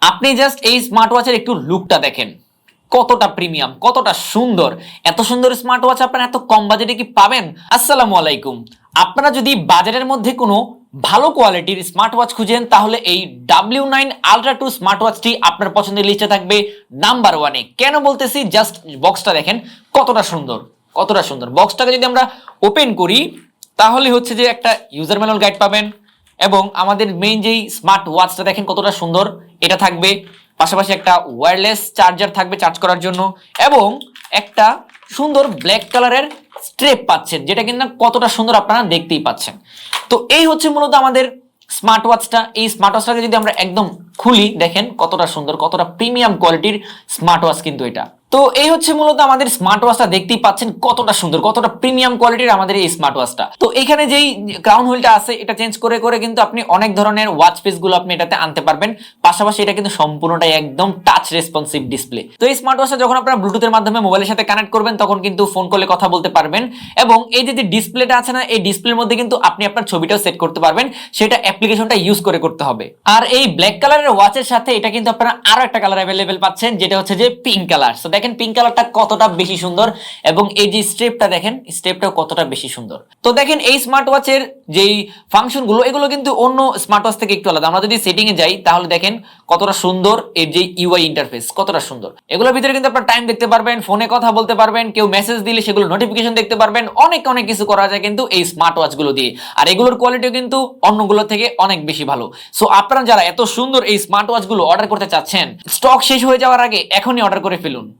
আপনি জাস্ট এই স্মার্ট ওয়াচের একটু লুকটা দেখেন, কতটা প্রিমিয়াম, কতটা সুন্দর। এত সুন্দর স্মার্ট ওয়াচ আপনারা এত কম বাজেটে কি পাবেন? আসসালামু আলাইকুম। আপনারা যদি বাজারের মধ্যে কোনো ভালো কোয়ালিটির স্মার্ট ওয়াচ খুঁজেন তাহলে এই W9 Ultra 2 স্মার্ট ওয়াচটি আপনার পছন্দের লিস্টে থাকবে নাম্বার ওয়ানে। কেন বলতেছি, জাস্ট বক্সটা দেখেন কতটা সুন্দর, কতটা সুন্দর। বক্সটাকে যদি আমরা ওপেন করি তাহলে হচ্ছে যে একটা ইউজার ম্যানুয়াল গাইড পাবেন এবং আমাদের মেইন যেই স্মার্ট ওয়াচটা দেখেন কতটা সুন্দর এটা থাকবে। পাশাপাশি একটা ওয়্যারলেস চার্জার থাকবে চার্জ করার জন্য এবং একটা সুন্দর ব্ল্যাক কালারের স্ট্রেপ পাচ্ছেন, যেটা কিন্তু কতটা সুন্দর আপনারা দেখতেই পাচ্ছেন। তো এই হচ্ছে মূলত আমাদের স্মার্ট ওয়াচটা। এই স্মার্ট ওয়াচটাকে যদি আমরা একদম খুলি দেখেন কতটা সুন্দর, কতটা প্রিমিয়াম কোয়ালিটির স্মার্ট ওয়াচ কিন্তু এটা। তো এই হচ্ছে মূলত আমাদের স্মার্ট ওয়াচটা, দেখতেই পাচ্ছেন কতটা সুন্দর, কতটা প্রিমিয়াম কোয়ালিটির আমাদের এই স্মার্ট ওয়াচটা। তো এখানে যেই ক্রাউন হুইলটা আছে এটা চেঞ্জ করে করে কিন্তু আপনি অনেক ধরনের ওয়াচ পিস গুলো আপনি এটাতে আনতে পারবেন। পাশাপাশি এটা কিন্তু সম্পূর্ণটাই একদম টাচ রেসপন্সিভ ডিসপ্লে। তো এই স্মার্ট ওয়াচটা যখন আপনারা ব্লুটুথের মাধ্যমে মোবাইলের সাথে কানেক্ট করবেন তখন কিন্তু ফোন কলে কথা বলতে পারবেন এবং এই যে ডিসপ্লেটা আছে না, এই ডিসপ্লের মধ্যে কিন্তু আপনি আপনার ছবিটাও সেট করতে পারবেন, সেটা অ্যাপ্লিকেশনটা ইউজ করে করতে হবে। আর এই ব্ল্যাক কালারের ওয়াচের সাথে এটা কিন্তু আপনারা আরো একটা কালার অ্যাভেলেবেল পাচ্ছেন, যেটা হচ্ছে যে পিঙ্ক কালার। সো দেখেন পিঙ্ক কালারটা কতটা বেশি সুন্দর এবং এই যে স্ট্রেপটা দেখেন, স্ট্রেপটাও কতটা বেশি সুন্দর। তো দেখেন এই স্মার্ট ওয়াচের যেই ফাংশন গুলো এগুলো কিন্তু অন্য স্মার্ট ওয়াচ থেকে একটু আলাদা। আমরা যদি সেটিং এ যাই তাহলে দেখেন কতটা সুন্দর এর যে ইউআই ইন্টারফেস, কতটা সুন্দর। এগুলোর ভিতরে কিন্তু আপনারা টাইম দেখতে পারবেন, ফোনে কথা বলতে পারবেন, কেউ মেসেজ দিলে সেগুলো নোটিফিকেশন দেখতে পারবেন, অনেক অনেক কিছু করা যায় কিন্তু এই স্মার্ট ওয়াচ গুলো দিয়ে। আর এগুলোর কোয়ালিটিও কিন্তু অন্যগুলো থেকে অনেক বেশি ভালো। সো আপনারা যারা এত সুন্দর এই স্মার্ট ওয়াচ গুলো অর্ডার করতে চাচ্ছেন, স্টক শেষ হয়ে যাওয়ার আগে এখনই অর্ডার করে ফেলুন।